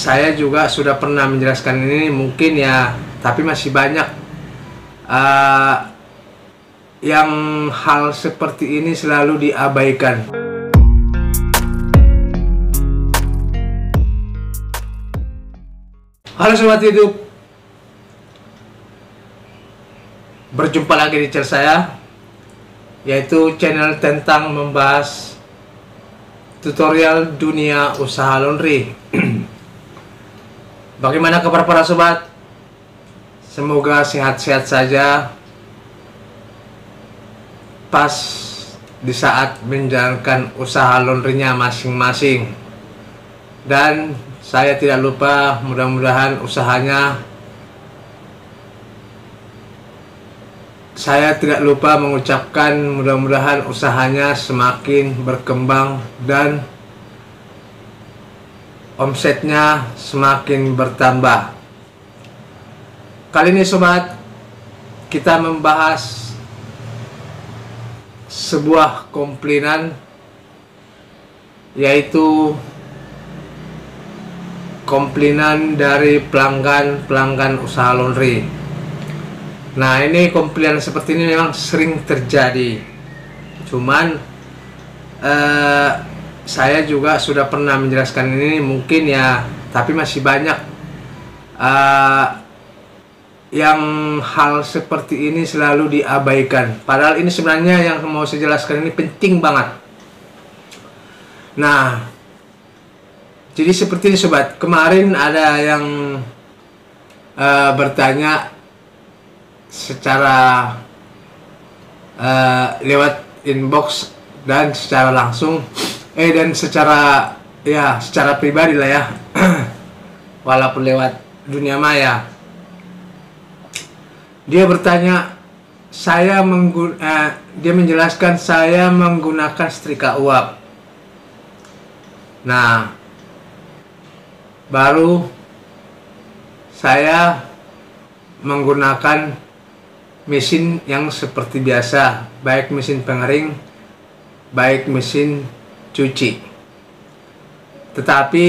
saya juga sudah pernah menjelaskan ini mungkin ya, tapi masih banyak yang hal seperti ini selalu diabaikan. Halo Sobat YouTube, berjumpa lagi di channel saya, yaitu channel tentang membahas tutorial dunia usaha laundry. Bagaimana kabar para sobat? Semoga sehat-sehat saja pas di saat menjalankan usaha laundrynya masing-masing. Dan saya tidak lupa, mudah-mudahan usahanya, saya tidak lupa mengucapkan mudah-mudahan usahanya semakin berkembang dan omsetnya semakin bertambah. Kali ini sobat, kita membahas sebuah komplainan, yaitu komplainan dari pelanggan usaha laundry. Nah, ini komplainan seperti ini memang sering terjadi. Cuman saya juga sudah pernah menjelaskan ini mungkin ya, tapi masih banyak yang hal seperti ini selalu diabaikan. Padahal ini sebenarnya yang mau saya jelaskan ini penting banget. Nah, jadi seperti ini sobat, kemarin ada yang bertanya secara lewat inbox dan secara langsung, dan secara pribadi lah ya, walaupun lewat dunia maya. Dia bertanya, dia menjelaskan saya menggunakan setrika uap. Nah, baru saya menggunakan mesin yang seperti biasa, baik mesin pengering, baik mesin cuci. Tetapi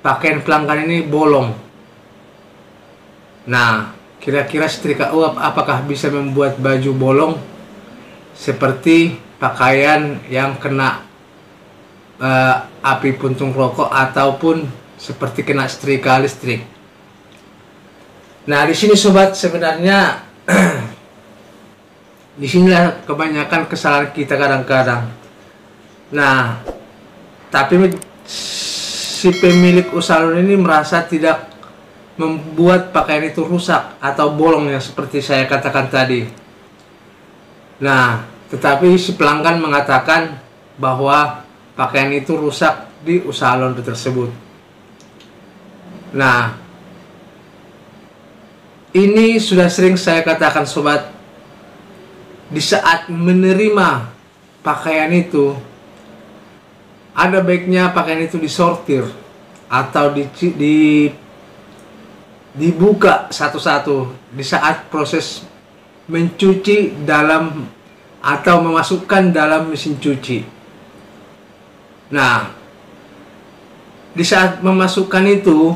pakaian pelanggan ini bolong. Nah, kira-kira setrika uap apakah bisa membuat baju bolong seperti pakaian yang kena api puntung rokok ataupun seperti kena setrika listrik? Nah, di sini sobat, sebenarnya disinilah kebanyakan kesalahan kita kadang-kadang. Nah, tapi si pemilik usaha ini merasa tidak membuat pakaian itu rusak atau bolong yang seperti saya katakan tadi. Nah, tetapi si pelanggan mengatakan bahwa pakaian itu rusak di usaha laundry tersebut. Nah, ini sudah sering saya katakan sobat, di saat menerima pakaian itu, ada baiknya pakaian itu disortir atau dibuka satu-satu di saat proses mencuci dalam atau memasukkan dalam mesin cuci. Nah, di saat memasukkan itu,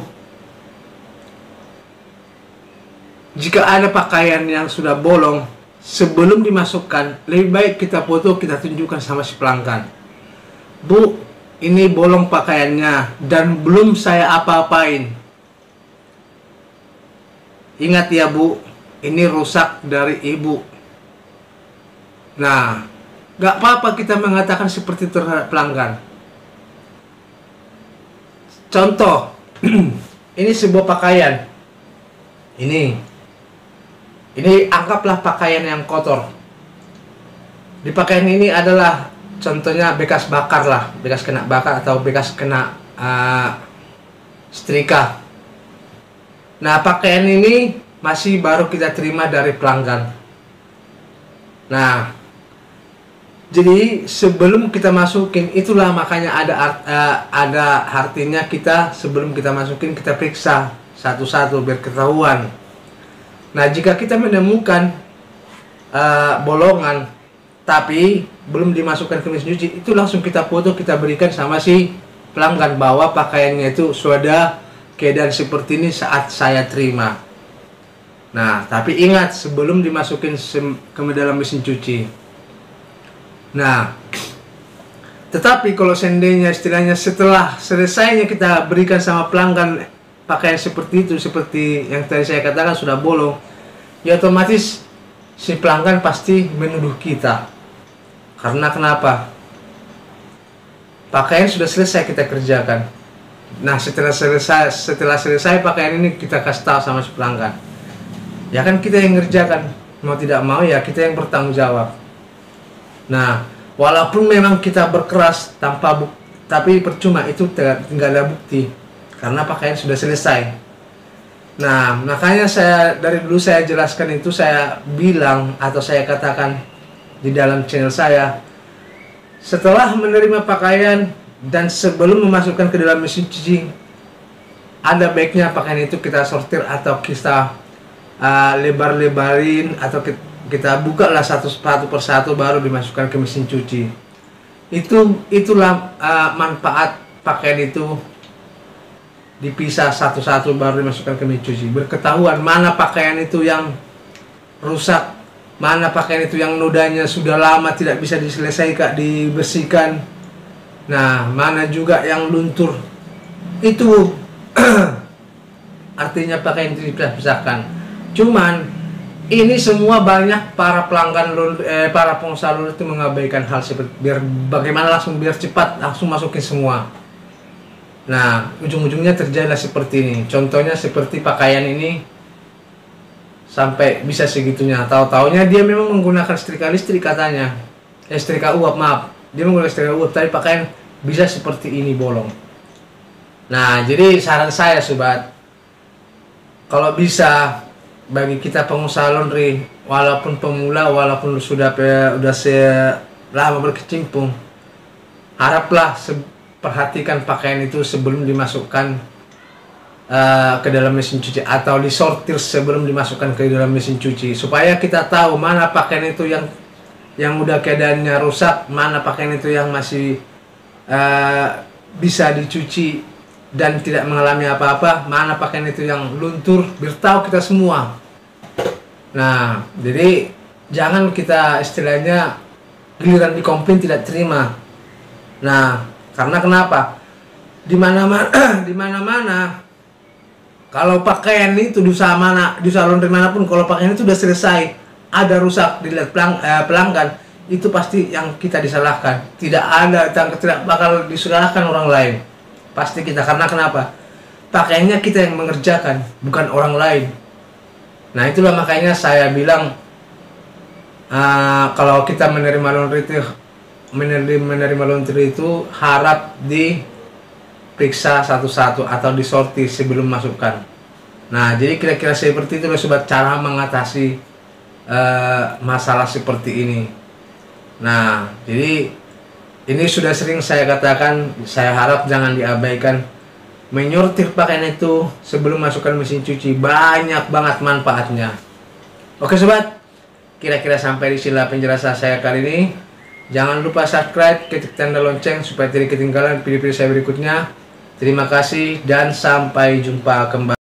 jika ada pakaian yang sudah bolong, sebelum dimasukkan, lebih baik kita foto, kita tunjukkan sama si pelanggan. Bu, ini bolong pakaiannya dan belum saya apa-apain. Ingat ya Bu, ini rusak dari ibu. Nah, gak apa-apa kita mengatakan seperti itu terhadap pelanggan. Contoh, ini sebuah pakaian. Ini anggaplah pakaian yang kotor. Di pakaian ini adalah contohnya bekas bakar lah, bekas kena bakar atau bekas kena setrika. Nah, pakaian ini masih baru kita terima dari pelanggan. Nah, jadi sebelum kita masukin, itulah makanya ada artinya kita sebelum kita masukin kita periksa satu-satu biar ketahuan. Nah, jika kita menemukan bolongan tapi belum dimasukkan ke mesin cuci, itu langsung kita foto, kita berikan sama si pelanggan bahwa pakaiannya itu sudah keadaan seperti ini saat saya terima. Nah, tapi ingat sebelum dimasukin ke dalam mesin cuci. Nah, tetapi kalau seandainya istilahnya setelah selesainya kita berikan sama pelanggan pakaian seperti itu, seperti yang tadi saya katakan sudah bolong, ya otomatis si pelanggan pasti menuduh kita. Karena kenapa? Pakaian sudah selesai kita kerjakan. Nah, setelah selesai pakaian ini kita kasih tahu sama si pelanggan. Ya kan kita yang ngerjakan, mau tidak mau ya kita yang bertanggung jawab. Nah, walaupun memang kita berkeras tanpa bukti, tapi percuma, itu tinggal ada bukti karena pakaian sudah selesai. Nah, makanya dari dulu saya jelaskan itu, saya bilang atau saya katakan di dalam channel saya, setelah menerima pakaian dan sebelum memasukkan ke dalam mesin cuci, ada baiknya pakaian itu kita sortir atau kita lebar-lebarin atau kita buka lah satu persatu baru dimasukkan ke mesin cuci. Itulah manfaat pakaian itu dipisah satu-satu baru dimasukkan ke mesin cuci. Berketahuan mana pakaian itu yang rusak, mana pakaian itu yang nodanya sudah lama tidak bisa dibersihkan. Nah, mana juga yang luntur. Itu artinya pakaian itu dipisahkan. Cuman ini semua banyak para pelanggan para pengusaha laundry itu mengabaikan hal seperti bagaimana biar cepat langsung masukin semua. Nah, ujung-ujungnya terjadilah seperti ini. Contohnya seperti pakaian ini sampai bisa segitunya. Tahu-taunya dia memang menggunakan setrika listrik katanya. Setrika uap, maaf. Dia menggunakan setrika uap, tapi pakaian bisa seperti ini bolong. Nah, jadi saran saya sobat, kalau bisa bagi kita pengusaha laundry, walaupun pemula, walaupun sudah lama berkecimpung, haraplah perhatikan pakaian itu sebelum dimasukkan ke dalam mesin cuci atau disortir sebelum dimasukkan ke dalam mesin cuci, supaya kita tahu mana pakaian itu yang udah keadaannya rusak, mana pakaian itu yang masih bisa dicuci dan tidak mengalami apa-apa, mana pakaian itu yang luntur, biar tahu kita semua. Nah, jadi jangan kita istilahnya giliran dikomplain tidak terima. Nah, karena kenapa? Di mana-mana kalau pakaian itu di usaha laundry manapun, kalau pakaian itu sudah selesai, ada rusak dilihat pelanggan, itu pasti yang kita disalahkan. Tidak bakal disalahkan orang lain. Pasti kita, karena kenapa? Pakaiannya kita yang mengerjakan, bukan orang lain. Nah, itulah makanya saya bilang kalau kita menerima laundry itu harap diperiksa satu-satu atau disortir sebelum masukkan. Nah, jadi kira-kira seperti itu sobat cara mengatasi masalah seperti ini. Nah, jadi ini sudah sering saya katakan, saya harap jangan diabaikan. Menyortir pakaian itu sebelum masukkan mesin cuci, banyak banget manfaatnya. Oke sobat, kira-kira sampai di sini penjelasan saya kali ini. Jangan lupa subscribe, ketik tanda lonceng supaya tidak ketinggalan video-video saya berikutnya. Terima kasih dan sampai jumpa kembali.